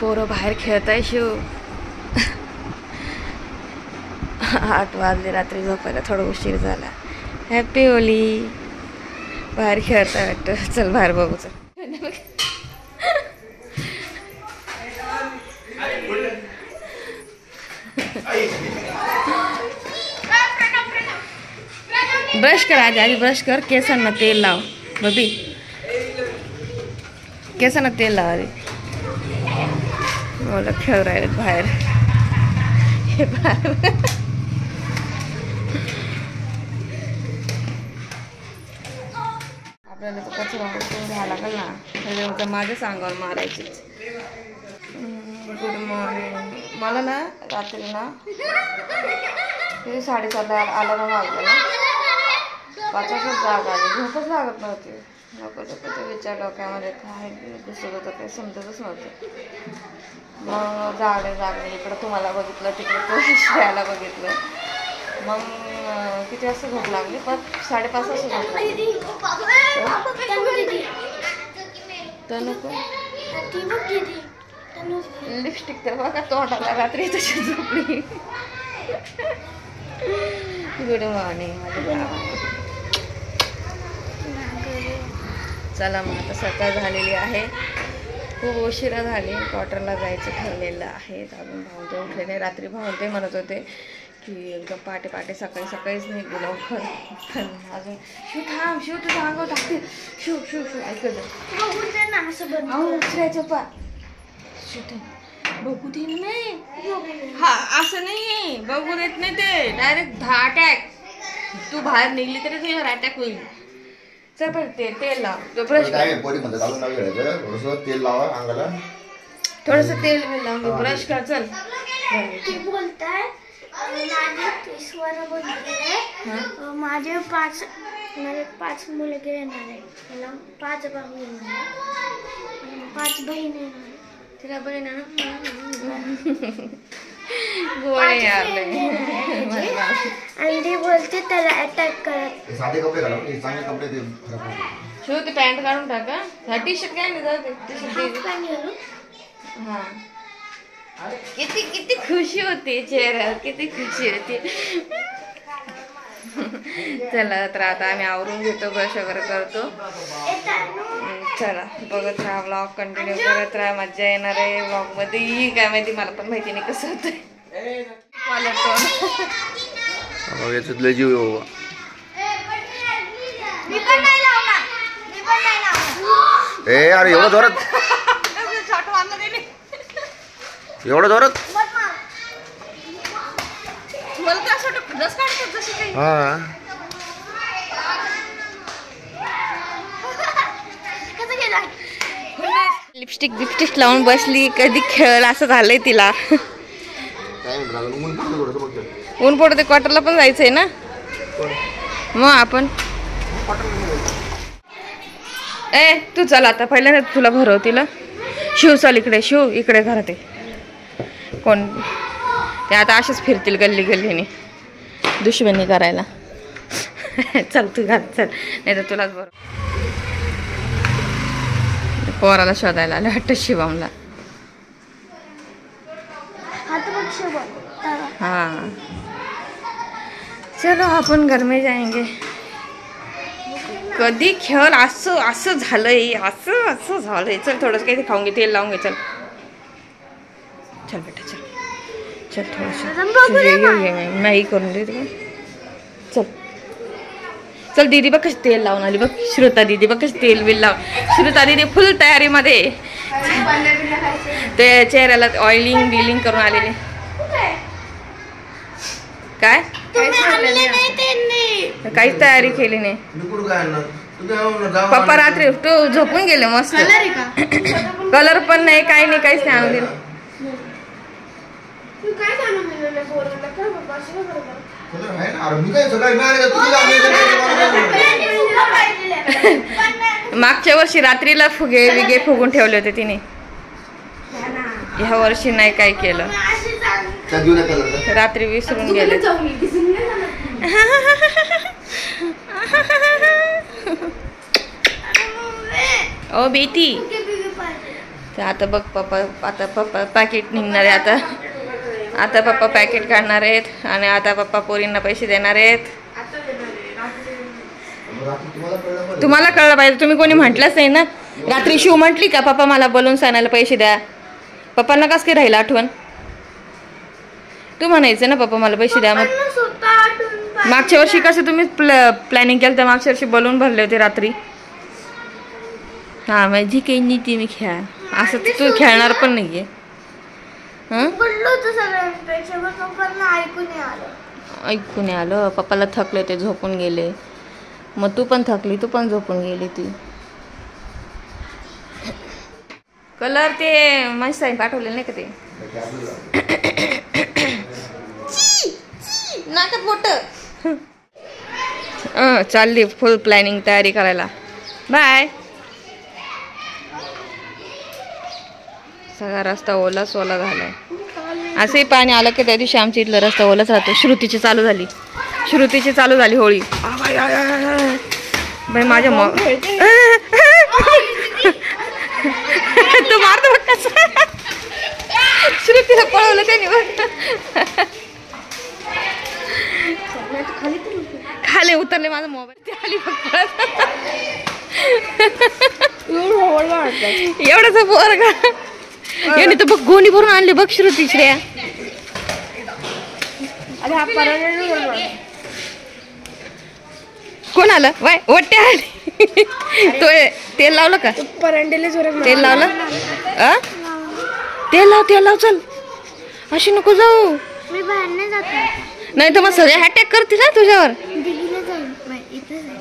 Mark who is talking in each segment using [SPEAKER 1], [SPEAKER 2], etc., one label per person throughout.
[SPEAKER 1] पोरं बाहेर खेळताय शिव. 8 वाजले, रात्री झोपायला थोडा उशीर झाला. Happy Holy. बाहेर खेळताय वाटतं. चल बाहेर बघू. चल ब्रश कर आधी ब्रश कर. केसांना तेल लाव बबी. केसांना तेल लाव आधी. मला खेळ राहिले बाहेर. हे बाहेर आपल्याला तर कचरा घ्यावा लागेल ना. त्याच्यानंतर माझ्याच अंगावर मारायचे. Good morning. मला ना रात्री ना 7:30ला अलार्म वाजला ना. 5 वाजता जाग आली. झोपच लागत नव्हती. नको ते विचार डोक्यामध्ये काय दिसत होतं काही समजतच नव्हतं. मग जागले इकडं तुम्हाला बघितलं, तिकडे पोलिसला बघितलं. मग किती वाजता झोप लागली? 5:30 वाजता झोप लागली. लिपस्टिक तर बघा तोंडाला. रात्री तशी झोपली. Good morning. चला मग आता सकाळ झालेली आहे. खूप उशिरा झाली. क्वार्टरला जायचं ठरलेलं आहे. अजून भाऊन ते उठले नाही. रात्री भाऊन ते म्हणत होते की एकदम पहाटे सकाळीच निघू लवकर. अजून शिव थांब. शिव तुझं अंगावर टाकते. शिव ऐकत पा. बघू दे नाही. हा असं नाही बघू देत नाही ते. Direct attack. तू बाहेर निघली तरी तुझ्यावर अटॅक होईल. चल पण तेल लाव. ब्रश
[SPEAKER 2] तेल लावा अंगाला.
[SPEAKER 1] थोडस तेल लावून ब्रश कर. चल
[SPEAKER 3] बोलताय माझे 5 मुलगे येणार आहे. मला 5 भाऊ येणार आहे. 5 बहीण येणार.
[SPEAKER 1] तिला बहीण गोळे
[SPEAKER 3] आणि ती बोलते त्याला अटॅक करत.
[SPEAKER 2] साधे कपडे घाला. चांगले कपडे ते
[SPEAKER 1] शिव ते पॅन्ट काढून टाका. हा टी शर्ट काय नाही जाऊ दे. हा किती खुशी होती चेहऱ्यावर. किती खुशी होती. चला तर आता आम्ही आवरून घेतो. ब्रश वगैरे करतो. चला बघत राहा. व्लॉग कंटिन्यू करत राहा. मज्जा येणार आहे व्लॉग मध्ये. काय माहिती, मला पण माहिती नाही कसं होतंय.
[SPEAKER 2] जीव अरे एवढं जोरात. हा
[SPEAKER 1] लिपस्टिक लावून बसली. कधी खेळ असं झालंय तिला. ऊन पडते. क्वार्टरला पण जायचंय ना मग आपण. तू चल आता. पहिल्यांदा तुला भरव. तिला शिव चल इकडे. शिव इकडे घरात आहे. कोण ते आता असेच फिरतील गल्लीने दुश्मनी करायला. चल तू घरात चल. नाही तर तुलाच भरव. पोराला शोधायला आले वाटतं शिवमला. हाँ चलो अपन घर में जाएंगे. कधी खेळ असं झालंय. असं झालंय. चल थोडंसं काही खाऊन घे. तेल लावून घे. चल चल बेटा चल थोडंसं नाही करून दे. चल चल. दीदी बघ कशी तेल लावून आली. बघ श्रुता दीदी बघ कशी तेल बिल लाव. श्रुता दीदी फुल तयारीमध्ये. ते चेहऱ्याला ऑइलिंग बिलिंग करून आलेले. काय काहीच तयारी केली नाही. पप्पा रात्री तू झोपून गेले मस्त. कलर पण नाही काही नाही. काहीच नाही आणून दिलं. मागच्या वर्षी रात्रीला फुगे फुगून ठेवले होते तिने. ह्या वर्षी नाही काय केलं. रात्री विसरून गेले. ओ बेटी तर आता बघ पप्पा पॅकेट निघणार आहे आता पप्पा पॅकेट काढणार आहेत आणि आता पप्पा पोरींना पैसे देणार आहेत. तुम्हाला कळलं पाहिजे, तुम्ही कोणी म्हटलंच नाही ना. रात्री शिव म्हटली का पप्पा मला बलून्स आणायला पैसे द्या, पप्पांना कसं काय राहिलं आठवण. तू म्हणायचं ना पप्पा मला पैसे द्या. मग मागच्या वर्षी कसं तुम्ही प्लॅनिंग केलं तर मागच्या वर्षी बलून भरले होते रात्री. हा माझी काही नीती मी खेळा असं तू खेळणार पण नाहीये. ऐकून आलं पप्पाला थकले ते झोपून गेले. मग तू पण थकली, तू पण झोपून गेली. ती कलर ते मस्त पाठवले नाही का ते नाकात मोठ. चालली फुल प्लॅनिंग तयारी करायला. बाय. सगळा रस्ता ओला सोला झालाय. असंही पाणी आलं की त्या दिवशी आमच्या इथला रस्ता ओलाच राहतो. श्रुतीची चालू झाली होळी. बाई माझ्या तू मारतो श्रुतीला पळवलं त्याने. खाली उतरले माझा मोबाईल खाली एवढाच पोरगा. याने तर बघ गोणी भरून आणले बघ श्रुती श्रेया. कोण आलं वाय वट्टे आले. तो तेल लावलं का? तेल लावलं. तेल लाव चल. अशी नको जाऊ. नाही तर मग सगळे अटॅक करतील ना तुझ्यावर.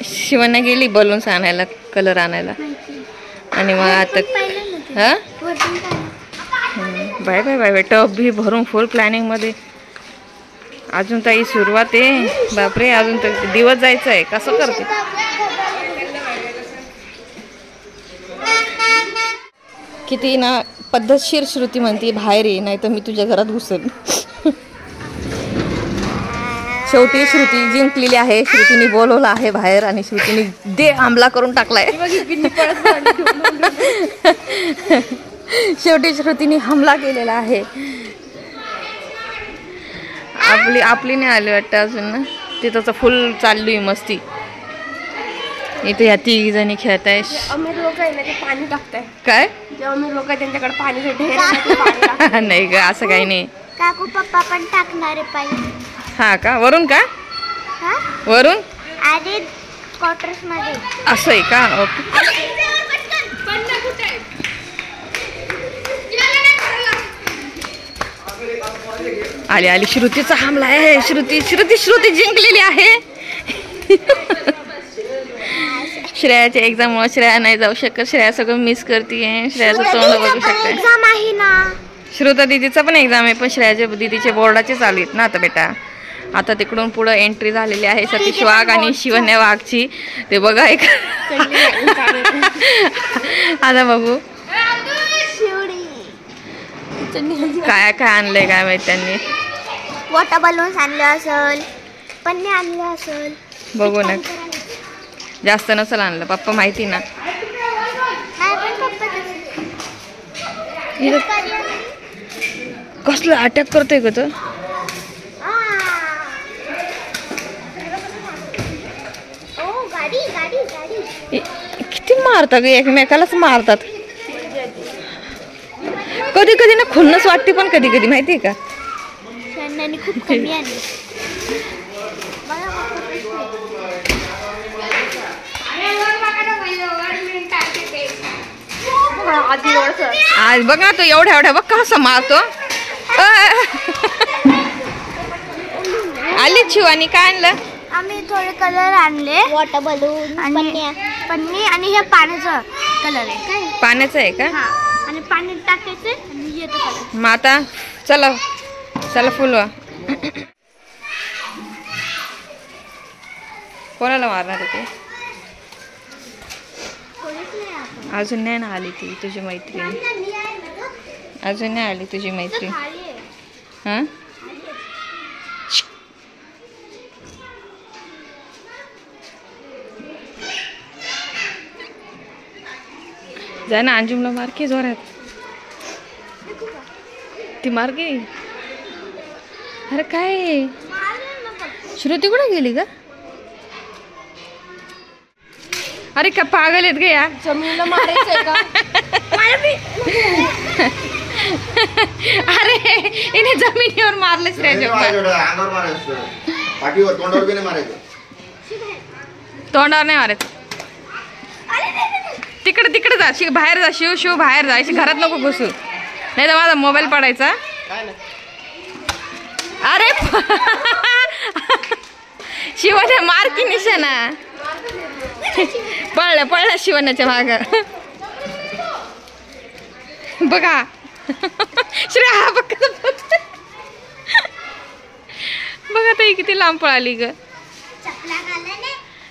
[SPEAKER 1] शिवण्या गेली बलून्स आणायला, कलर आणायला. आणि मग आता हा bye bye bye bye. Tub भी भरून फुल प्लॅनिंग मध्ये. अजून ताई सुरुवात आहे. बापरे अजून तर दिवस जायचं आहे. कसं करते किती ना पद्धतशीर. श्रुती म्हणते बाहेर ये नाही तर मी तुझ्या घरात घुसेन. शेवटी श्रुती जिंकलेली आहे. श्रुतीने बोलवलं आहे बाहेर आणि श्रुतीने दे हमला करून टाकलाय. शेवटी श्रुतीने हमला केलेला आहे. आपली नाही आली वाटतं अजून ना. तिथं फुल चालली मस्ती. इथे ह्या 3 जणी खेळत आहे.
[SPEAKER 3] अमीर लोक आहे ना ते पाणी टाकताय.
[SPEAKER 1] काय
[SPEAKER 3] जे अमीर लोक त्यांच्याकडे पाणी
[SPEAKER 1] नाही ग असं काही नाही.
[SPEAKER 3] काकू पप्पा पण टाकणार आहे पाणी.
[SPEAKER 1] हा का वरून का वरून
[SPEAKER 3] आधी क्वार्टर्स मध्ये
[SPEAKER 1] असं आहे का. ओके आली श्रुतीचा हमला आहे. श्रुती जिंकलेली आहे. श्रेयाच्या एक्झाममुळे श्रेया नाही जाऊ शकत. श्रेया सगळं मिस करते. श्रेयाचं तोंड बघू शकते.
[SPEAKER 3] एक्झाम आहे ना.
[SPEAKER 1] श्रुता दीदीचा पण एक्झाम आहे पण श्रेयाच्या दीदीचे बोर्डाचे चालू आहेत ना आता बेटा. आता तिकडून पुढं एंट्री झालेली आहे सतीश वाघ आणि शिवण्या वाघची. ते बघा एक आता बघू काय काय आणलंय काय माहित त्यांनी.
[SPEAKER 3] वॉटर बलून्स आणले असेल, पन्ने आणले असेल.
[SPEAKER 1] बघू ना जास्त नसेल आणलं. पप्पा माहिती ना. कसलं अटॅक करतोय ग तो. किती मारतात ग एकमेकालाच मारतात. कधी कधी ना खुन्नस वाटते पण कधी कधी माहितीये का.
[SPEAKER 3] खूप कमी आली.
[SPEAKER 1] आज बघ ना तो एवढ्या बघ कसा मारतो. आली शिवानी काय आणलं.
[SPEAKER 3] आम्ही थोडे कलर आणले. वॉटर बलून आणि पन्नी आणि हे पाण्याचं कलर आहे. काय
[SPEAKER 1] पाण्याचं आहे का.
[SPEAKER 3] आणि पाणी टाकायचे आणि येतो कलर.
[SPEAKER 1] मग आता चला फुलवा. कोणाला मारणार ते. अजून नाही ना आली ती तुझी मैत्रीण. अजून नाही आली तुझी मैत्रीण. हां जा ना अंजुमला मार की जोरात. ती मार गे. अरे काय श्रुती कुठे गेली का? अरे का पागल आहेत ग या.
[SPEAKER 3] जमिनीला मारायचंय का?
[SPEAKER 1] अरे इने जमिनीवर मारलं
[SPEAKER 2] अंगावर मारायचं, पाठीवर, तोंडावर बी नाही मारायचं.
[SPEAKER 1] तोंडावर नाही मारायचं. तिकडे तिकडे जा, बाहेर जा. शिव शिव बाहेर जा, घरात नको घुसू, नाही तर माझा मोबाईल पडायचा. अरे शिवाने मार की निशाणा. पळल्या शिवण्याच्या माग बघा. श्रेया बघा ताई किती लांब पळाली ग.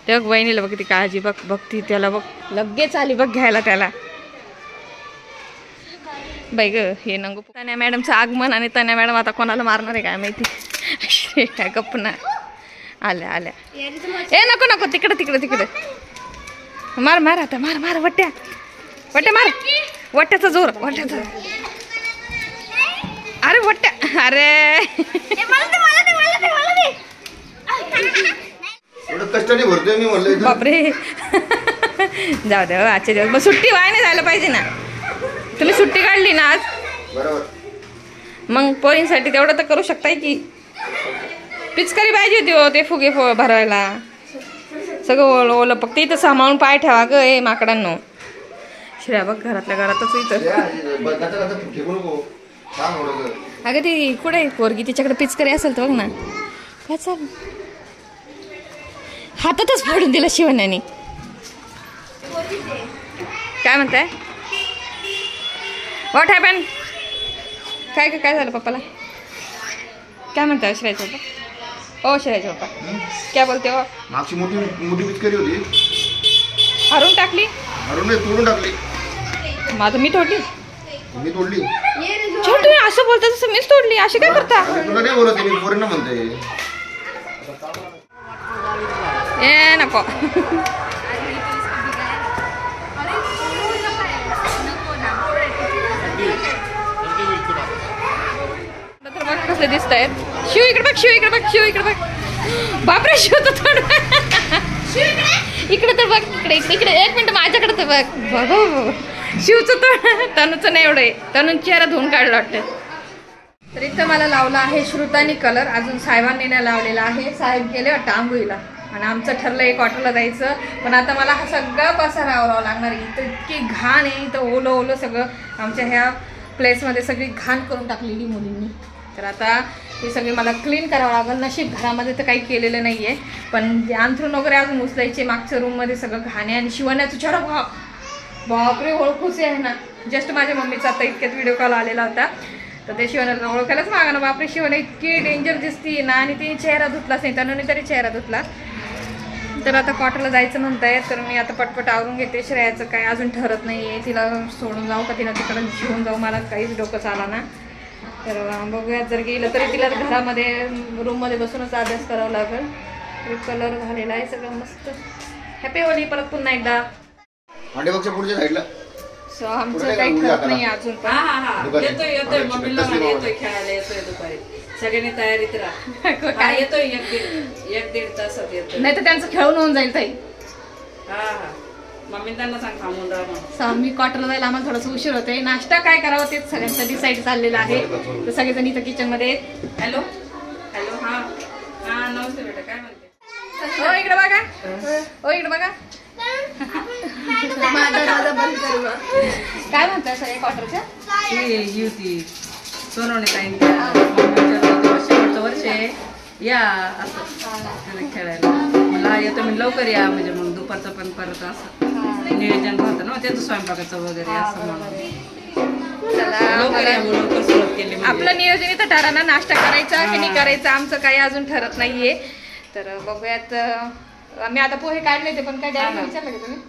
[SPEAKER 1] ते बघ वहिनीला बघ ती काळजी. बघ बघती त्याला, बघ लगेच आली बघ घ्यायला त्याला. बाई ग हे नंगू. तन्या मॅडमचं आगमन आणि तन्या मॅडम आता कोणाला मारणार आहे काय माहिती. श्रेया गप्पना आल्या आल्या. ए नको नको तिकडे तिकडे तिकडे मार मार आता मार मार. वट्ट्या वट्ट्या मार. वट्ट्याचा जोर वट्ट्याचा. अरे वट्ट्या. अरे
[SPEAKER 2] कष्टाने भरतोय मी म्हणलं.
[SPEAKER 1] बापरे जाऊ द्या आजच्या दिवस. मग सुट्टी व्हाय नाही जायला पाहिजे ना. तुम्ही सुट्टी काढली ना आज,
[SPEAKER 2] बरोबर.
[SPEAKER 1] मग पोळींसाठी तेवढं तर करू शकताय की. पिचकारी पाहिजे होती हो ते फुगे भरायला. सगळं ओलं ओलं. फक्त इथं सांभाळून पाय ठेवा ग ए माकडांनो. श्रेया बघ घरातल्या घरातच इथं. अगं ती कुठे पोरगी, तिच्याकडे पिचकारी असेल तर बघ ना. काय चाल हातातच फोडून दिला शिवण्याने. काय म्हणताय? What happen? काय काय झालं पप्पाला? काय म्हणताय श्रेयाचे पप्पा? ओ श्रेयाचे पप्पा काय बोलते हो?
[SPEAKER 2] मागची मोठी मोठी पिचकारी होती,
[SPEAKER 1] हरून टाकली.
[SPEAKER 2] हरून नाही तोडून टाकली.
[SPEAKER 1] माझं मी तोडली.
[SPEAKER 2] मी तोडली.
[SPEAKER 1] तुम्ही असं बोलता तसं मीच तोडली. अशी काय करता?
[SPEAKER 2] तुला नाही बोलत मी पोरींना म्हणते.
[SPEAKER 1] ए नको. कसले दिसत आहेत. शिव इकडे बघ, शिव इकडे बघ, शिव इकडे बघ. बापरे शिव तर थोडं इकडे तर बघ. इकडे इकडे इकडे एक मिनिट माझ्याकडे तर बघ. बघ शिवचं तर तनूचं नाही एवढं आहे. तनून चेहरा धुवून काढला वाटतं. तर इथं मला लावला आहे श्रुतानी कलर. अजून साहेबांनी नाही लावलेला आहे. साहेब गेले वाटतं आंघोळीला आणि आमचं ठरलं एक क्वार्टरला जायचं. पण आता मला हा सगळा पसारा आवरावा लागणार. इथं इतकी घाण आहे. इथं ओलं ओलं सगळं आमच्या ह्या प्लेसमध्ये सगळी घाण करून टाकलेली मुलींनी. तर आता हे सगळे मला क्लीन करावं लागेल. नशीब घरामध्ये तर काही केलेलं नाही आहे, पण जे अंथरूण वगैरे अजून उचलायचे. मागच्या रूममध्ये सगळं घाण आहे. आणि शिवण्याचं चेहरा बापरे ओळखूच आहे ना. जस्ट माझ्या मम्मीचा आता इतक्यात व्हिडिओ कॉल आलेला होता. तर ते शिवण्याला ओळखायलाच मागा ना. बापरे शिवण्या इतकी डेंजर दिसती ना. आणि तिने चेहरा धुतलाच नाही, त्यानं तरी चेहरा धुतला. तर आता क्वार्टरला जायचं म्हणताय. तर मी आता पटपट आवरून घेते. श्रेयाचं काय अजून ठरत नाही आहे. तिला सोडून जाऊ का तिला तिकडं घेऊन जाऊ, मला काहीच डोकं चाला ना. तर बघूयात जर गेलं तरी तिला घरामध्ये रूममध्ये बसूनच अभ्यास करावा लागेल. कलर झालेला आहे सगळं मस्त. हॅपी होली परत पुन्हा एकदा.
[SPEAKER 2] पुढच्या साईडला
[SPEAKER 1] सो आमचं काही ठरत नाही अजून पण.
[SPEAKER 4] येतोय येतोय मम्मीला येतोय खेळायला येतोय दुपारी. सगळ्यांनी तयारीत राहा. काय येतोय एक दीड तासात येतोय.
[SPEAKER 1] नाही तर त्यांचं खेळून होऊन जाईल ताई.
[SPEAKER 4] हा हा मम्मी त्यांना सांग थांबून राहा.
[SPEAKER 1] मी क्वार्टरला जायला आम्हाला थोडंसं उशीर होतोय. नाश्ता काय करावं तेच सगळ्यांचं डिसाईड चाललेलं आहे. तर सगळेजण इथं किचनमध्ये आहेत.
[SPEAKER 4] हॅलो हॅलो हा हा नमस्ते बेटा काय म्हणते?
[SPEAKER 1] हो इकडे बघा. हो इकडे बघा. काय म्हणताय सगळे क्वार्टरच्या?
[SPEAKER 4] ही होती सोनवणे ताईंच्या शेवटचं वर्ष आहे. या असं खेळायला मला येतो मी लवकर या म्हणजे मग दुपारचं पण परत असं नियोजन राहतं ना त्याचं स्वयंपाकाचं वगैरे असं म्हणून लवकर या म्हणून लवकर सुरुवात केली.
[SPEAKER 1] आपलं नियोजन इथं ठराना. नाश्ता करायचा की नाही करायचा आमचं काही अजून ठरत नाहीये. तर बघूयात. आम्ही आता पोहे काढले ते पण काय डॅडीला विचारलं का तुम्ही?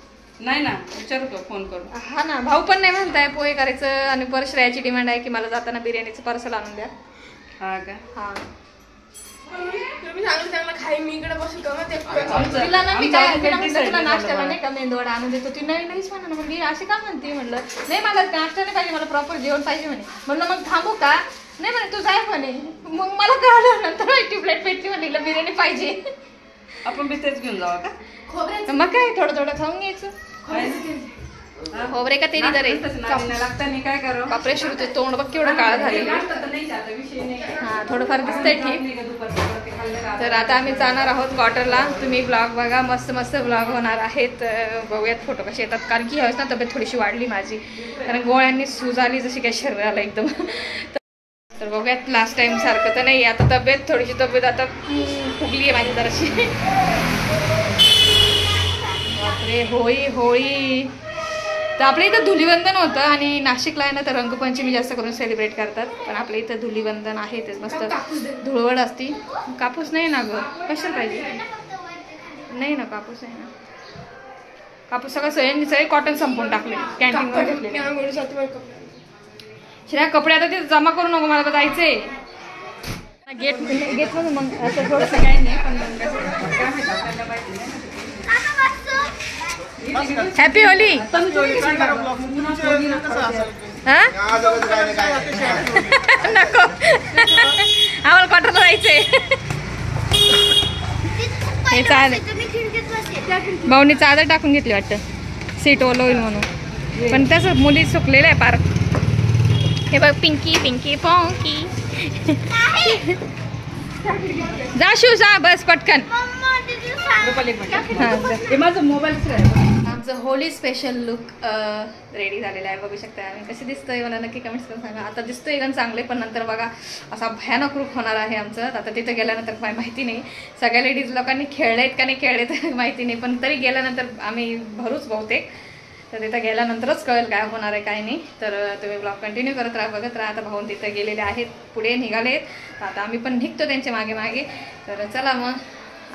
[SPEAKER 4] नाही ना विचारू का फोन करून?
[SPEAKER 1] हा ना भाऊ पण नाही म्हणताय पोहे करायचं. आणि परत श्रेयाची डिमांड आहे की मला जाताना बिर्याणीचं पार्सल आणून द्या.
[SPEAKER 4] हा का?
[SPEAKER 1] हा
[SPEAKER 3] तुम्ही सांगितलं त्यांना खाई मी इकडे बसून का मग ते
[SPEAKER 1] तिला ना मी काय तिला म्हटलं तुला नाश्त्याला नाही का मेंदूवडा आणून देतो. ती नाही नाहीच म्हणा. म्हणजे अशी का म्हणते म्हटलं नाही मला नाश्ता नाही पाहिजे, मला प्रॉपर जेवण पाहिजे म्हणे. म्हणलं मग थांबू का? नाही म्हणे तू जाय म्हणे. मग मला कळलं नंतर ट्यूबलाईट पेटली म्हणे बिर्याणी पाहिजे.
[SPEAKER 4] आपण बी तेच घेऊन जाऊ का?
[SPEAKER 1] मग काय थोडं थोडं खाऊन घ्यायचं. खोबरे का तेरी दरे
[SPEAKER 4] लागताना काय करू?
[SPEAKER 1] बापरे श्रुती तोंड बघ केवढं काळं झालेलं. हा थोडंफार दिसतंय ठीक. तर आता आम्ही जाणार आहोत क्वार्टरला. तुम्ही ब्लॉग बघा, मस्त मस्त ब्लॉग होणार आहेत. बघूयात फोटो कसे येतात. कारण की ह्यावेळेस ना तब्येत थोडीशी वाढली माझी, कारण गोळ्यांनी सूज आली जशी काय शरीराला एकदम. तर बघूयात लास्ट टाइम सारखं तर नाही. आता तब्येत आता फुगली आहे माझी जराशी. बापरे होळी. तर आपल्या इथं धुलीवंदन होतं आणि नाशिकला आहे ना तर रंगपंचमी जास्त करून सेलिब्रेट करतात. पण आपल्या इथं धुलीवंदन आहे तेच मस्त धुळवड असती. कापूस नाही ना गं, कशाला पाहिजे? नाही ना कापूस आहे ना. कापूस सगळे कॉटन संपवून टाकले कॅन्टीनवर घेतले. शिरा कपडे आता ते जमा करू नको, मला जायचंय गेट मधून. मग असं थोडंसं काही नाही पण हॅपी होली. नको आम्हाला क्वार्टरला जायचंय. हे भाऊनी चादर टाकून घेतली वाटतं सीट ओलं होईल म्हणून. पण तसं मुली सुकलेलं आहे पार. हे बघ पिंकी पॉंकी. जा शिव जा बस पटकन.
[SPEAKER 4] माझं मोबाईल
[SPEAKER 1] आमचं होली स्पेशल लुक रेडी झालेलं आहे. बघू शकता आम्ही कसे दिसतोय मला नक्की कमेंट्स करून सांगा. आता दिसतोय एकदम चांगले, पण नंतर बघा असा भयानक रूप होणार आहे आमचं. आता तिथं गेल्यानंतर काय माहिती नाही. सगळ्या लेडीज लोकांनी खेळलेत का नाही खेळलेत माहिती नाही, पण तरी गेल्यानंतर आम्ही भरूच बहुतेक. तर तिथं गेल्यानंतरच कळेल काय होणार आहे काय नाही. तर तुम्ही ब्लॉग कंटिन्यू करत राहा, बघत राहा. आता भाऊन तिथं गेलेले आहेत, पुढे निघालेत. तर आता आम्ही पण निघतो त्यांच्या मागे. तर चला मग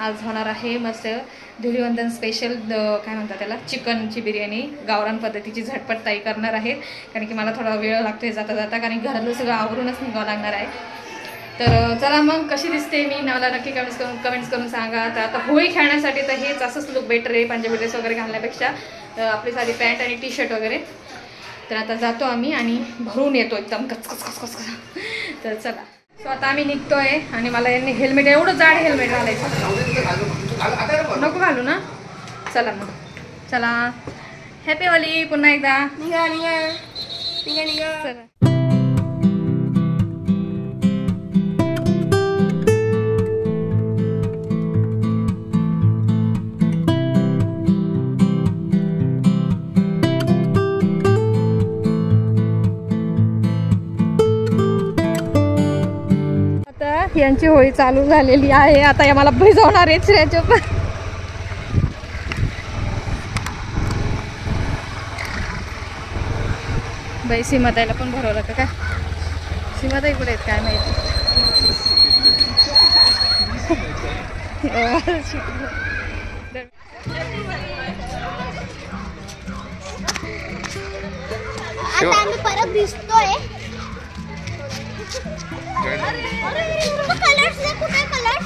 [SPEAKER 1] आज होणार आहे मस्त धुलीवंदन स्पेशल काय म्हणतात त्याला, चिकनची बिर्याणी. गावरान पद्धतीची झटपट ताई करणार आहेत, कारण की मला थोडा वेळ लागतोय जाता, कारण घरातलं सगळं आवरूनच निघावं लागणार आहे. तर चला मग कशी दिसते मी मला नक्की कमेंट्स करून सांगा. तर आता होळी खेळण्यासाठी तर हेच असंच लुक बेटर आहे, पंजाबी ड्रेस वगैरे घालण्यापेक्षा. आपली साधी पॅन्ट आणि टी शर्ट वगैरे. तर आता जातो आम्ही आणि भरून येतो एकदम कच. तर चला. सो आता आम्ही निघतोय आणि मला यांनी हेल्मेट, एवढं जाड हेल्मेट घालायचं नको घालू ना. चला मग चला. हॅपी होली पुन्हा एकदा. चला. यांची होळी चालू झालेली आहे. आता मला भिजवणार आहे श्रेयाच्या पण. बाई सीमाताईला पण भरवलं का काय? सीमाताई कुठे आहेत काय माहिती.
[SPEAKER 3] आता आम्ही परत दिसतोय. कलर्स ने कुठे कलर्स?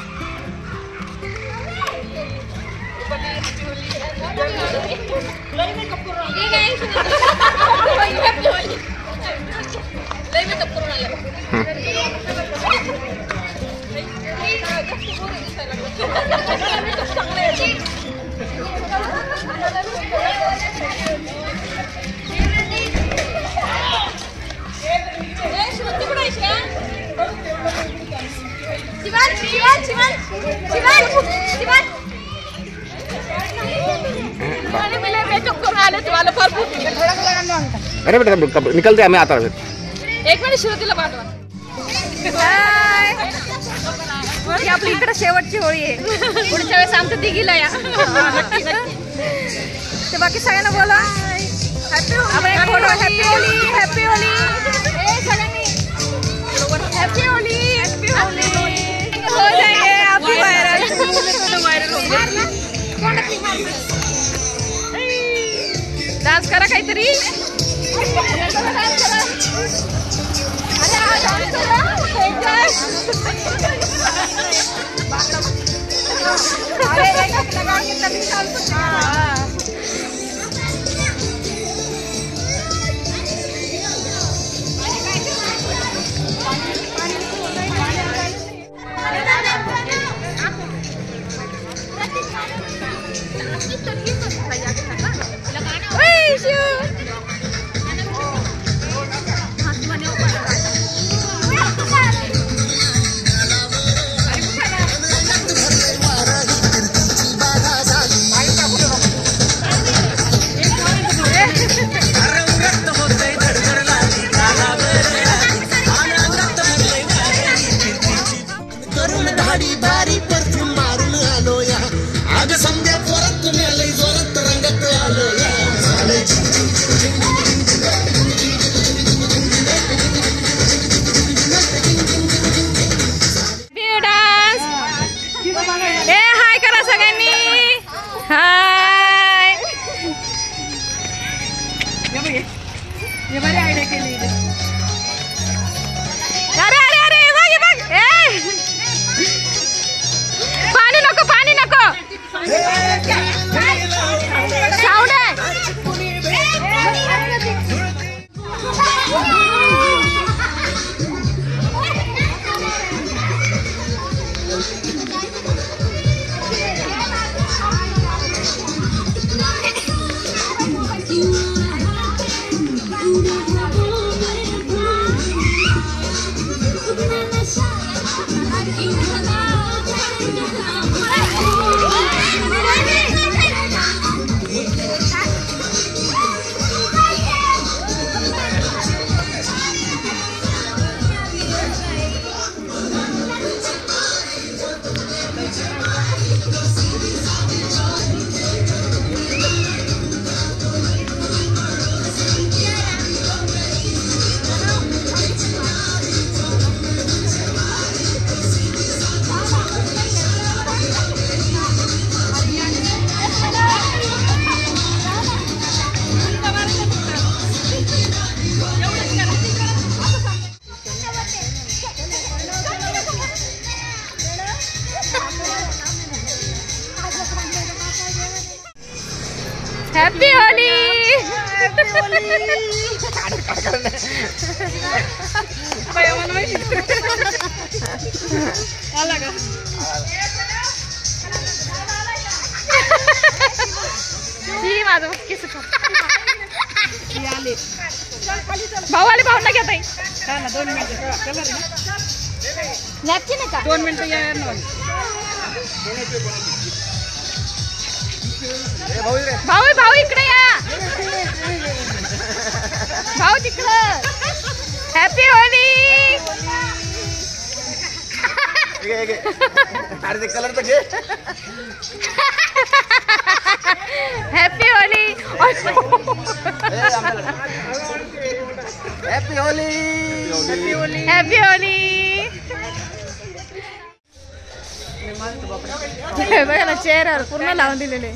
[SPEAKER 2] अरे बेटा निकलते आम्ही आता.
[SPEAKER 1] एक मिनिट श्रुतीला पाठवा. आपली इकडे शेवटची होळी आहे. पुढच्या वेळेस आमचं दिघीला या. ते बाकी सगळ्यांना बोला happy Holi. Happy Holi. Happy Holi. Happy Holi. Happy Holy. हो जाएंगे आप भी वायरल डान्स करा काहीतरी. Happy Holy. माझं केस भाऊ आले भाऊ ना घेता 2 मिनिटं नॅपकिन का 2 मिनिटं या भाऊ भाऊ इकडे या भाऊ तिकडं. Happy Holy.
[SPEAKER 2] अरे कलर तर घे.
[SPEAKER 1] Happy Holi.
[SPEAKER 2] Happy Holi.
[SPEAKER 1] Happy Holy. बघा ना चेहऱ्यावर पूर्ण लावून दिलेले.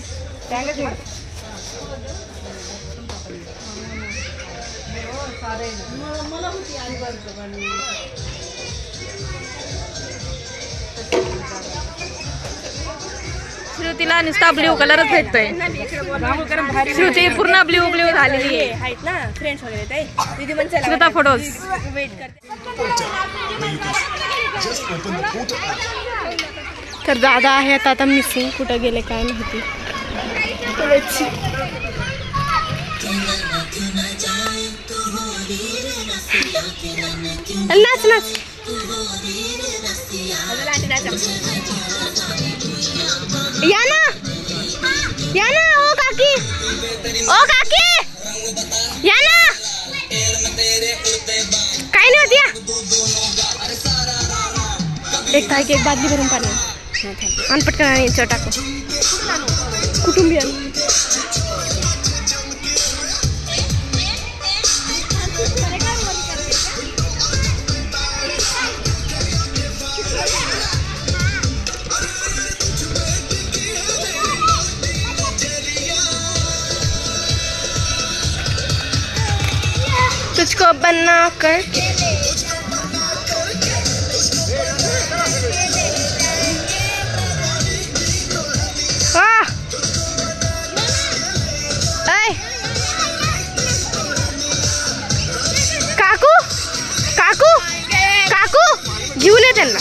[SPEAKER 1] श्रुतीला नुसता ब्ल्यू कलरच भेटतोय. श्रुती पूर्ण ब्ल्यू ब्ल्यू झालेली आहे ना. फ्रेंड्स वगैरे श्रुता फोटोज वेट करते. तर दादा आहेत आता मिसिंग. कुठं गेले काय माहिती. नाच नाच या ना ओ काकी या ना. काय नाही होती या. एक बादली भरून पाणी आणि पटकन आणि याच्यावर टाकू. कुटुंबीय तुझको बना कर काकू घेऊन ये त्यांना.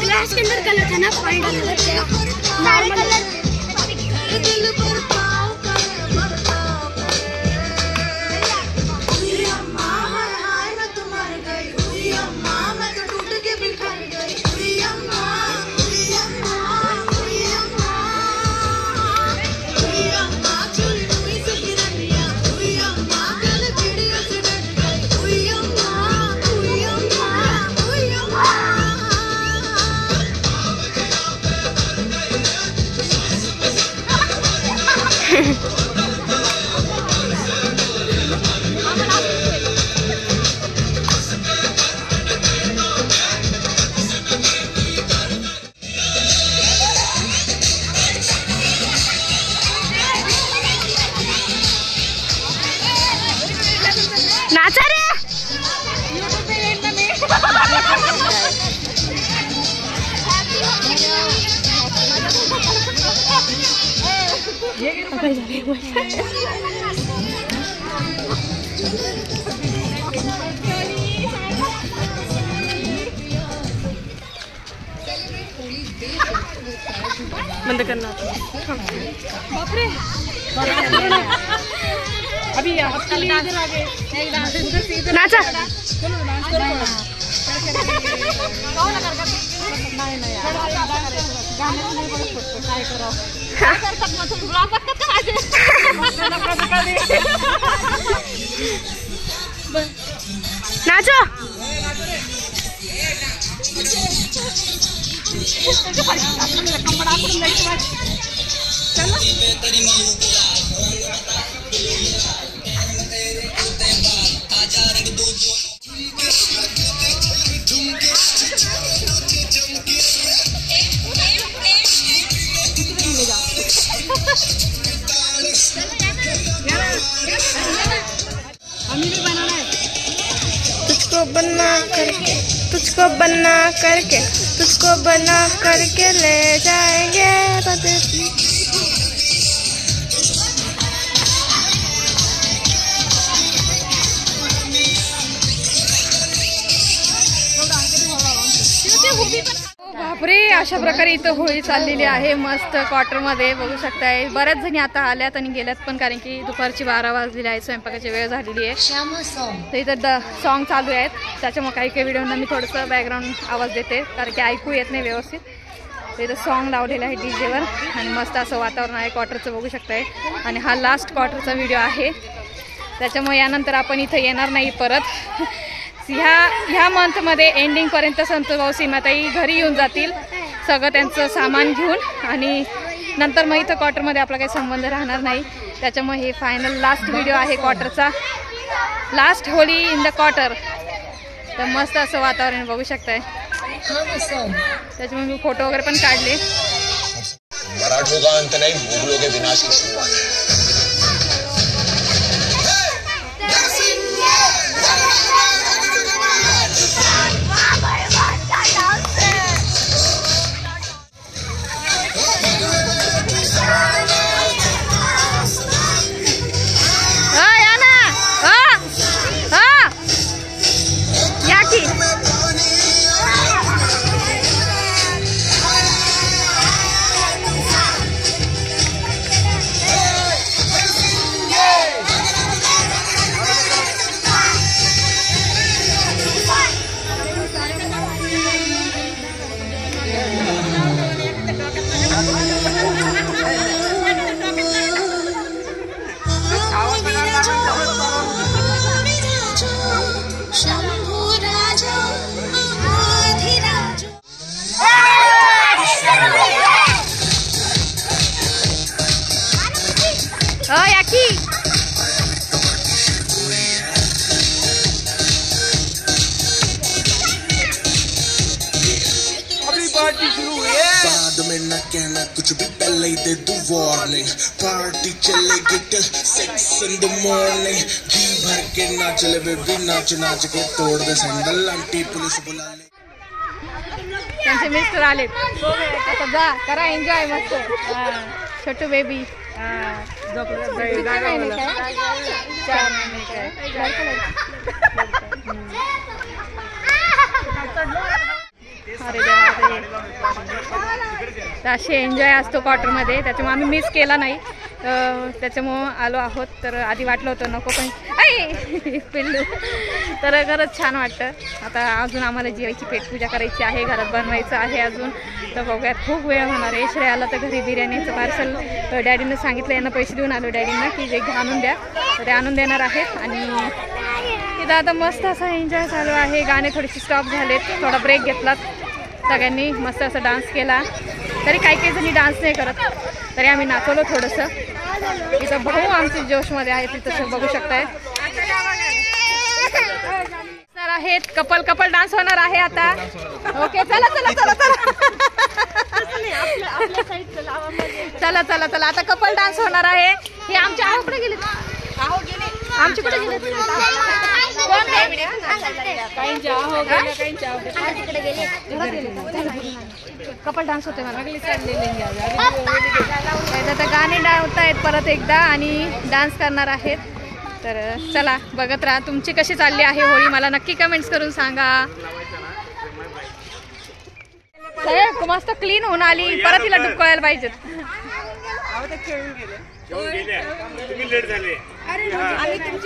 [SPEAKER 3] ग्लास के अंदर कलर था ना, पॉइंट कलर नॉर्मल कलर। नाचा रे
[SPEAKER 1] बंद करना। बाप रे अभी आपके लिए इधर आ गए।
[SPEAKER 3] नाचा नाचो। तुझको बना करके ले जाएंगे।
[SPEAKER 1] बापरे अशा प्रकारे इथं होळी चाललेली आहे मस्त क्वार्टर मध्ये बघू शकताय। बऱ्याच जणी आता आल्यात आणि गेल्यात पण, कारण की दुपारची 12 वाजलेली आहे, स्वयंपाकाची वेळ झालेली आहे। तर इथं सॉन्ग चालू आहेत, त्याच्यामुळे काही व्हिडिओना मी थोडंसं बॅकग्राऊंड आवाज देते, कारण की ऐकू येत नाही व्यवस्थित। तर इथं सॉन्ग लावलेलं आहे डीजेवर आणि मस्त असं वातावरण आहे क्वार्टरचं बघू शकताय। आणि हा लास्ट क्वार्टरचा व्हिडिओ आहे, त्याच्यामुळे यानंतर आपण इथं येणार नाही परत। ह्या मंथमध्ये एंडिंगपर्यंत संतोष भाऊ सीमाताई घरी येऊन जातील सगळं त्यांचं सामान घेऊन, आणि नंतर मग इथं क्वार्टरमध्ये आपला काही संबंध राहणार नाही। त्याच्यामुळे हे फायनल लास्ट व्हिडिओ आहे क्वार्टरचा, last holy in the quarter. तर मस्त असं वातावरण बघू शकताय, त्याच्यामुळे मी फोटो वगैरे पण काढले।
[SPEAKER 5] मराठों का अंत नहीं, मुगलों के विनाश की शुरुआत।
[SPEAKER 6] बाद में न कहना कुछ भी, पहले ही दे दूं वार्निंग। पार्टी चलेगी till 6 in the morning। जी भर के नाच ले बेबी, नाच नाच के तोड़ दे सैंडल। आंटी पुलिस बुला ले।
[SPEAKER 1] त्यांचे मिस्टर आले, आता जा करा एन्जॉय मस्त। छोटू बेबी असे एन्जॉय असतो क्वार्टरमध्ये, त्याच्यामुळे आम्ही मिस केला नाही, त्याच्यामुळं आलो आहोत। तर आधी वाटलं होतं नको, पण पिल्लू तर खरंच छान वाटतं। आता अजून आम्हाला जेवायची पेटपूजा करायची आहे, घरात बनवायचं आहे अजून, तर बघूयात खूप वेळ होणार आहे। श्रेयाला तर घरी बिर्याणीचं पार्सल डॅडीनं सांगितलं, यांना पैसे देऊन आलो डॅडींना की जे आणून द्या, तर ते आणून देणार आहेत। आणि तिथं आता मस्त असा एन्जॉय चालू आहे, गाणे थोडेसे स्टॉप झालेत, थोडा ब्रेक घेतलात सगळ्यांनी, मस्त असा डान्स केला। तरी काही जणी डान्स नाही करत, तरी आम्ही नाचवलो थोडंसं। इथं भाऊ आमचे जोशमध्ये आहे, तिथं बघू शकताय सर आहेत, कपल डान्स होणार आहे आता। ओके चला चला चला चला चला चला चला आता कपल डान्स होणार आहे। हे आमच्या आहो कुठे गेले, आमचे कुठे गेले, कपल डान्स होते मला आता, गाणे होत आहेत परत एकदा आणि डान्स करणार आहेत। तर चला बघत राहा, तुमची कशी चालली आहे होळी मला नक्की कमेंट्स करून सांगा। मस्त क्लीन होऊन आली, परत तिला डुबवायला पाहिजेत।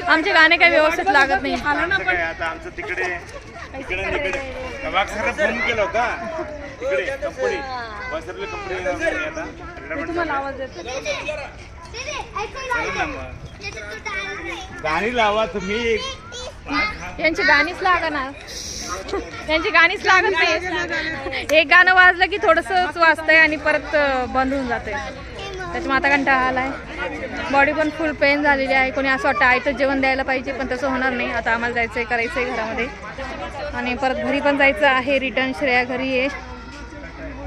[SPEAKER 1] आमचे गाणे काही व्यवस्थित लागत नाही।
[SPEAKER 7] आता आमचं तिकडे फोन केला होता, तिकडे कंपनी बसरले कंपनी
[SPEAKER 1] तुम्हाला आवाज येतो,
[SPEAKER 7] गाणी लावा तुम्ही,
[SPEAKER 1] यांची गाणीच लागणार, त्यांची गाणीच लागत नाही। एक गाणं वाजलं की थोडंसंच वाजतंय आणि परत बंद होऊन जातंय, त्याच्यामुळे आता कंटाळा आलाय, बॉडी पण फुल पेन झालेली आहे। कोणी असं वाटतं आयतं जेवण द्यायला पाहिजे, पण तसं होणार नाही। आता आम्हाला जायचं आहे, करायचं आहे घरामध्ये, आणि परत घरी पण जायचं आहे, रिटर्न श्रेया घरी आहे।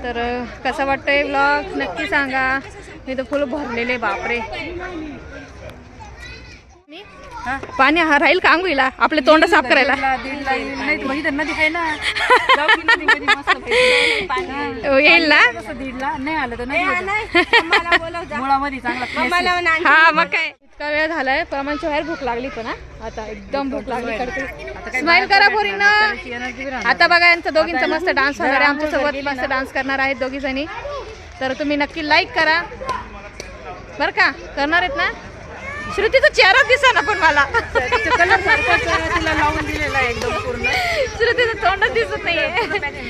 [SPEAKER 1] तर कसा वाटतंय व्लॉग नक्की सांगा, मी तर फुल भरलेले बापरे। पाणी हा राहील का आंघोळीला, आपले तोंड साफ करायला येईल ना, हा मग काय। इतका वेळ झालाय, प्रमाणच्या बाहेर भूक लागली, पण आता एकदम भूक लागली, कडकडीत। स्माइल करा पोरींनो। आता बघा यांचा दोघींचा मस्त डान्स होणार आहे, आमच्यासोबत मस्त डान्स करणार आहेत दोघी जणी, तर तुम्ही नक्की लाईक करा बरं का, करणार आहेत ना। श्रुतीचा चेहरा दिसा ना, पण मला कलर तिला लावून दिलेला आहे एकदम पूर्ण, श्रुतीचं तोंडच दिसत नाहीये,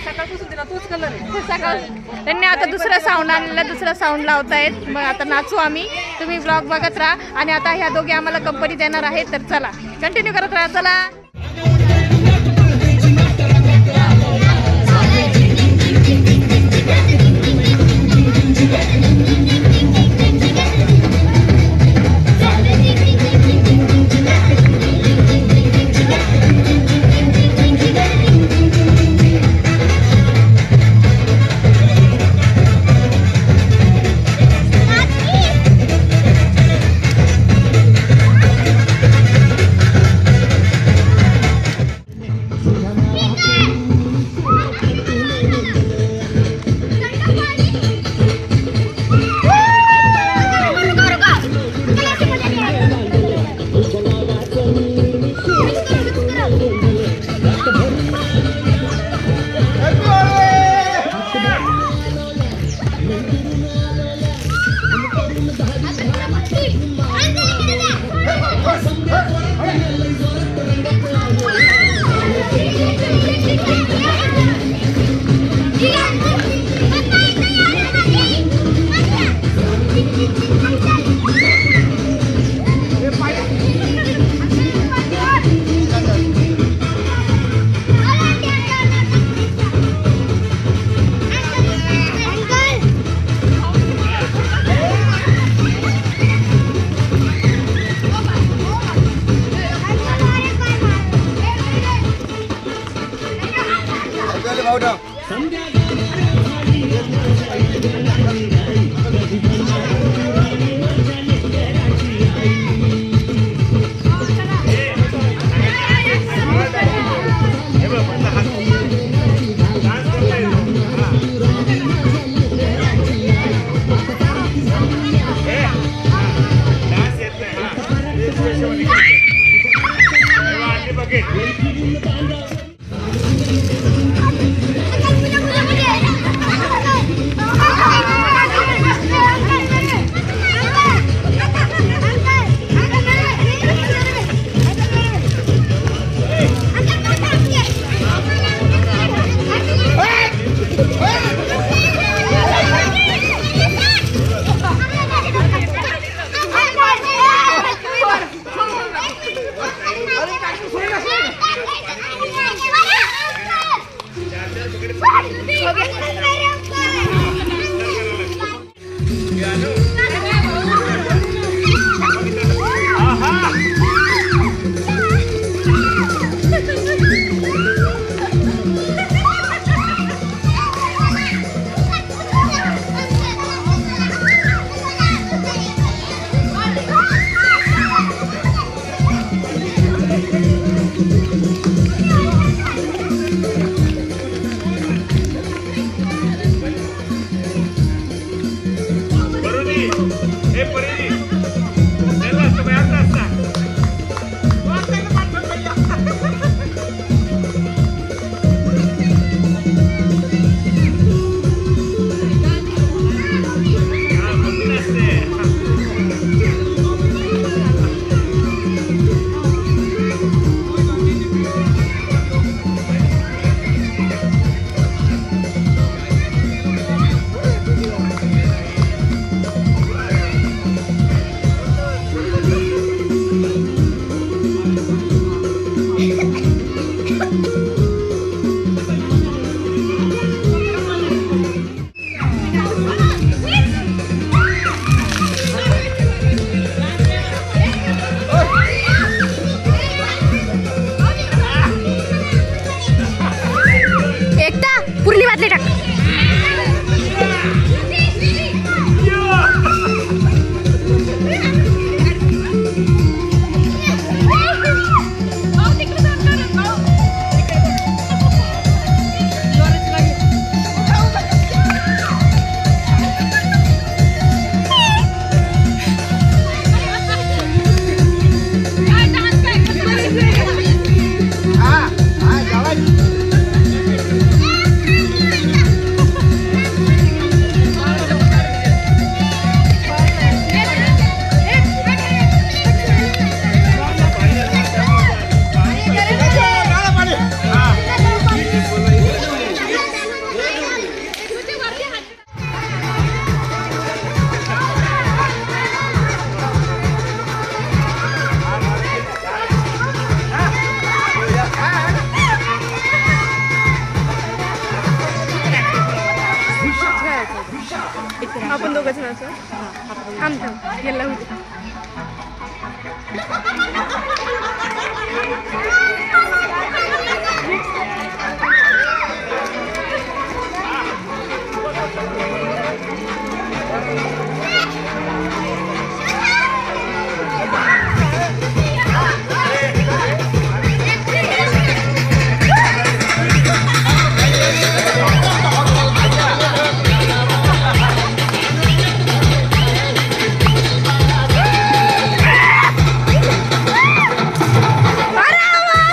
[SPEAKER 1] सकाळपासून तिला तोच कलर आहे। सकाळ त्यांनी आता दुसरा साऊंड आणलेला, दुसरा साऊंड लावतायत, मग आता नाचू आम्ही, तुम्ही व्लॉग बघत राहा। आणि आता ह्या दोघी आम्हाला कंपनी देणार आहेत, तर चला कंटिन्यू करत राहा, चला।
[SPEAKER 3] आपण दोघं जण असं थांब थांब गेला होता
[SPEAKER 8] Para!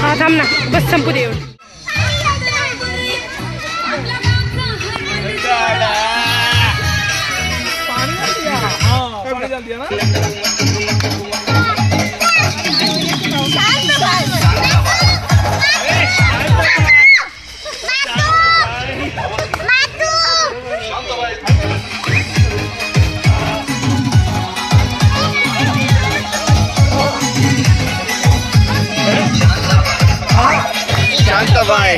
[SPEAKER 1] हा थांब ना, बस संपू दे एवढं.
[SPEAKER 2] शांताबाई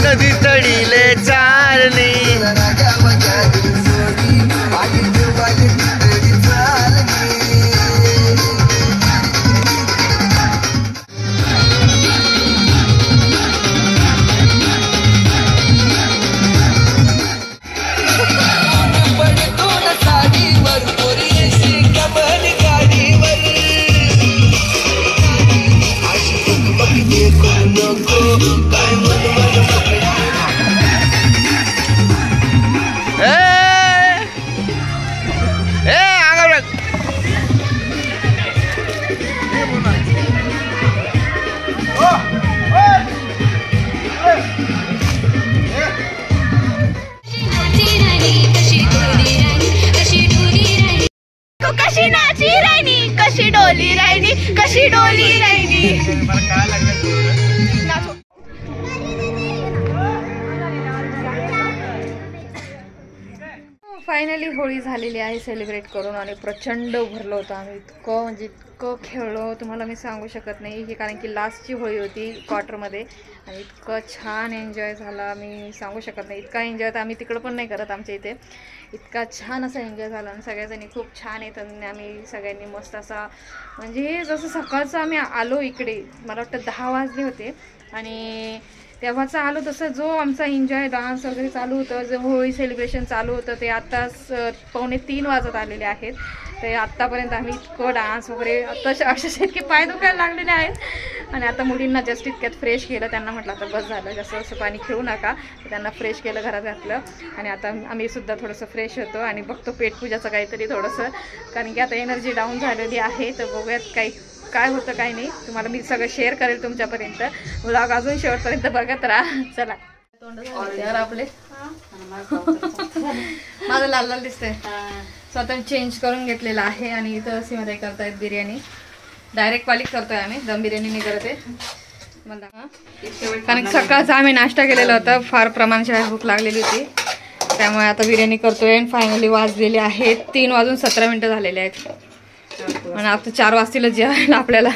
[SPEAKER 2] नदी तडीले चालणे
[SPEAKER 3] कशी डोली राहिली, कशी डोली राहिली.
[SPEAKER 1] फायनली होळी झालेली आहे सेलिब्रेट करून आणि प्रचंड भरलं होतं आम्ही. इतकं म्हणजे इतकं खेळलो तुम्हाला मी सांगू शकत नाही की, कारण की लास्टची होळी होती क्वार्टरमध्ये आणि इतकं छान एन्जॉय झाला मी सांगू शकत नाही. इतका एन्जॉय तर आम्ही तिकडं पण नाही करत आमच्या इथे. इतका छान असा एन्जॉय झाला आणि सगळ्याजणी खूप छान येत आणि आम्ही सगळ्यांनी मस्त असा म्हणजे जसं सकाळचं आम्ही आलो इकडे मला वाटतं 10 वाजले होते आणि तेव्हाचं आलो तसं जो आमचा एन्जॉय डान्स वगैरे चालू होतं, जो होळी सेलिब्रेशन चालू होतं ते आत्ताच 2:45 वाजत आलेले आहेत. ते आत्तापर्यंत आम्ही इतकं डान्स वगैरे अक्षरशः इतके पाय दुखायला लागलेले आहेत आणि आता मुलींना जस्ट इतक्यात फ्रेश केलं. त्यांना म्हटलं आता बस झालं, जास्त असं पाणी खेळू नका. त्यांना फ्रेश केलं, घरात घातलं आणि आता आम्ही सुद्धा थोडंसं फ्रेश होतो आणि बघतो पेटपूजाचं काहीतरी थोडंसं, कारण की आता एनर्जी डाऊन झालेली आहे. तर बघूयात काय होतं काय नाही, तुम्हाला मी सगळं शेअर करेल तुमच्यापर्यंत. व्लॉग अजून शेवटपर्यंत बघत राहा. चला तोंड आपले माझं लाल लाल दिसतंय. स्वतः चेंज करून घेतलेलं आहे आणि इथं सीमाताई करतायत बिर्याणी. डायरेक्ट पालिक करतोय आम्ही, दम बिर्याणी नाही करते मला, कारण सकाळचा आम्ही नाश्ता केलेला होता. फार प्रमाणाची भूक लागलेली होती त्यामुळे आता बिर्याणी करतोय. आणि फायनली वाजलेले आहेत 3:17 झालेले आहेत आणि आता 4 वाजतील जेवायला आपल्याला.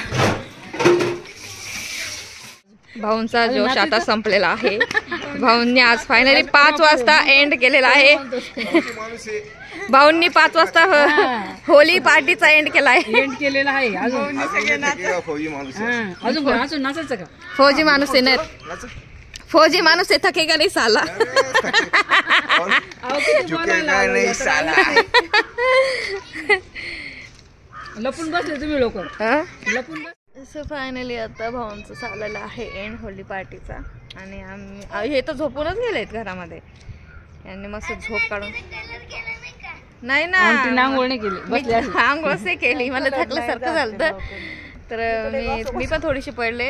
[SPEAKER 1] भाऊंचा जोश आता संपलेला आहे. भाऊंनी आज फायनली 5 वाजता एंड केलेला आहे. भाऊंनी 5 वाजता होली पार्टीचा एंड केलाय.
[SPEAKER 4] केलेला आहे.
[SPEAKER 1] फौजी माणूस आहे ना, फौजी माणूस आहे, थकेगा नाही साला.
[SPEAKER 4] लपून बसले तुम्ही लोक, लपून बस.
[SPEAKER 1] सो फायनली आता भाऊंचं चाललेलं आहे एंड होली पार्टीचा आणि आम्ही हे तर झोपूनच गेलेत घरामध्ये. यांनी मस्त झोप काढून नाही ना,
[SPEAKER 4] आंघोळ नाही केली,
[SPEAKER 1] आंघोळच नाही केली, मला थकल्यासारखं झालं. तर मी पण थोडीशी पडले.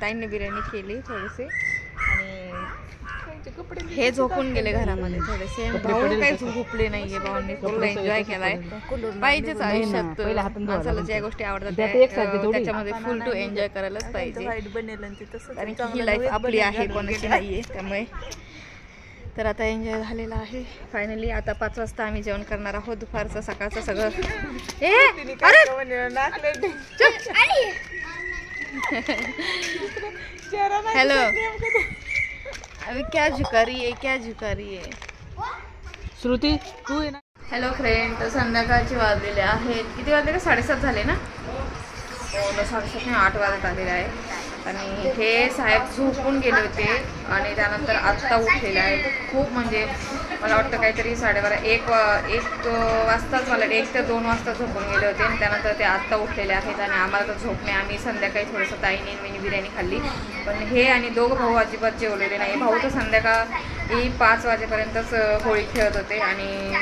[SPEAKER 1] ताईंनी बिर्याणी केली थोडीशी आणि हे झोपून गेले घरामध्ये थोडेसे. भाऊ काही झोपले नाहीये, भाऊंनी फुल एन्जॉय केलाय. पाहिजेच आयुष्यात, माणसाला ज्या गोष्टी आवडतात त्याच्यामध्ये फुल टू एन्जॉय करायलाच पाहिजे, कारण की ही लाईफ आपली आहे, कोणाची नाहीये. त्यामुळे तर आता एन्जॉय झालेला आहे फायनली. आता 5 वाजता आम्ही जेवण करणार आहोत दुपारचं सकाळचं सगळं. हेलो अभी क्या झुका रही है
[SPEAKER 4] श्रुती तू आहे ना.
[SPEAKER 1] हॅलो फ्रेंड, तर संध्याकाळचे वाजलेले आहेत. किती वाजले का? 7:30 झाले ना. 7:30 नाही 8 वाजत आलेले आहे. आणि हे साहेब झोपून गेले होते आणि त्यानंतर आत्ता उठलेले आहेत. खूप म्हणजे मला वाटतं काहीतरी 12:30 1 वाजताच, मला 1 ते 2 वाजता झोपून गेले होते आणि त्यानंतर ते आत्ता उठलेले आहेत. आणि आम्हाला तर झोप नाही. आम्ही संध्याकाळी थोडंसं ताईने मिनी बिर्याणी खाल्ली, पण हे आणि 2 भाऊ अजिबात जेवलेले नाही. भाऊ तर संध्याकाळी 5 वाजेपर्यंतच होळी खेळत होते आणि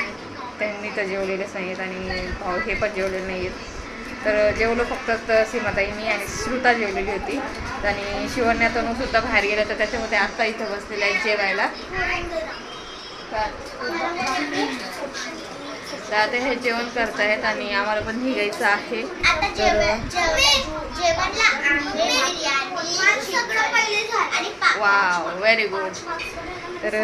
[SPEAKER 1] त्यांनी तर जेवलेलेच नाही आहेत आणि भाऊ हे पण जेवलेले नाही आहेत. तर जेवलो फक्त सीमाताई, मी आणि श्रुता जेवलेली होती. आणि शिवण्यातून सुद्धा बाहेर गेलं, तर त्याच्यामध्ये आत्ता इथं बसलेलं आहे जेवायला. तर आता हे जेवण करतायत आणि आम्हाला पण निघायचं आहे. Wow, very good. तर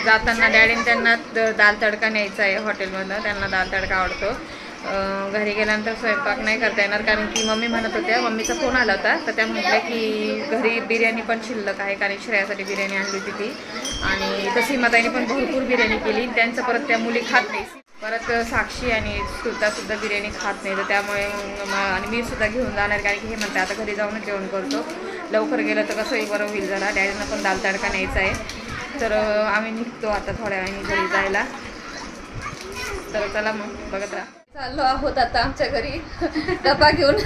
[SPEAKER 1] जाताना डॅडीने त्यांना दाल तडका न्यायचा आहे हॉटेलमधनं. त्यांना दाल तडका आवडतो. घरी गेल्यानंतर स्वयंपाक नाही करता येणार, कारण की मम्मी म्हणत होत्या, मम्मीचा फोन आला होता तर त्या म्हटल्या की घरी बिर्याणी पण शिल्लक आहे, कारण श्रेयासाठी बिर्याणी आणली होती ती. आणि तशी माताईने पण भरपूर बिर्याणी केली. त्यांचं परत त्या मुली खात नाही. परत साक्षी आणि श्रुतासुद्धा बिर्याणी खात नाही, तर त्यामुळे आणि मी सुद्धा घेऊन जाणार, कारण की हे म्हणते आता घरी जाऊनच जेवण करतो. लवकर गेलं तर कसंही बरं होईल जरा. डॅडींना पण दाल तडका न्यायचा आहे. तर आम्ही निघतो आता थोड्या वेळाने घरी जायला. तर चला मग बघत राहा. चाललो आहोत आता आमच्या घरी डबा घेऊन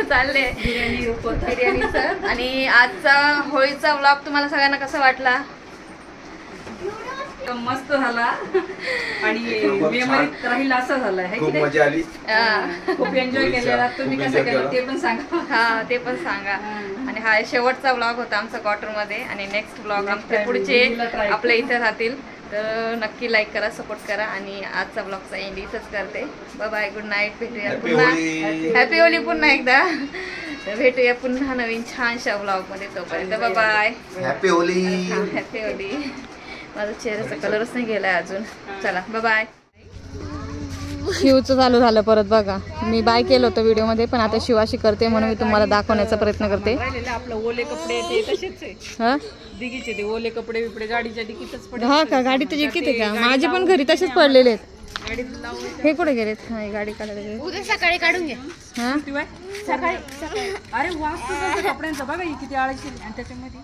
[SPEAKER 1] चालले बिर्याणीचं. आणि आजचा होळीचा व्लॉग तुम्हाला सगळ्यांना कसा वाटला?
[SPEAKER 4] मस्त झाला आणि मेमरीत राहील असं झालं आहे.
[SPEAKER 2] खूप मजा आली,
[SPEAKER 4] खूप एन्जॉय केलेला. तुम्ही कसं केलं ते पण सांगा.
[SPEAKER 1] हा ते पण सांगा. आणि हा शेवटचा व्लॉग होता आमचा क्वार्टरमध्ये. आणि नेक्स्ट व्लॉग आमचे पुढचे आपल्या इथे राहतील. तर नक्की लाईक करा, सपोर्ट करा. आणि आजचा ब्लॉगचा एंड इथंच करते. Bye bye, good night. भेटूया पुन्हा. हॅपी होली पुन्हा एकदा. भेटूया पुन्हा नवीन छानशा ब्लॉगमध्ये. तोपर्यंत bye bye.
[SPEAKER 2] Happy Holi.
[SPEAKER 1] Happy Holi. माझा चेहऱ्याचा कलरच नाही गेलाय अजून. चला बाय बाय. शिवचं चालू झालं परत बघा. मी बाय केलं होतं व्हिडिओमध्ये, पण आता शिव अशी करते म्हणून मी तुम्हाला दाखवण्याचा प्रयत्न करते.
[SPEAKER 4] आपलं ओले कपडे ते तसेच आहे.
[SPEAKER 1] हा
[SPEAKER 4] दिगीचे ते ओले कपडे बिपडे गाडीच्या डिकीतच पडले.
[SPEAKER 1] हा का? गाडी तुझी किती का? माझे पण घरी तसेच पडलेले आहेत.
[SPEAKER 4] गाडीत लावून
[SPEAKER 1] हे कुठे गेलेत? हा गाडी काढायला गेले.
[SPEAKER 3] उद्या सकाळी काढून घे.
[SPEAKER 1] हा
[SPEAKER 4] सकाळी अरे वास्तू कपड्यांचा बघा किती आळशी आणि त्याच्यामध्ये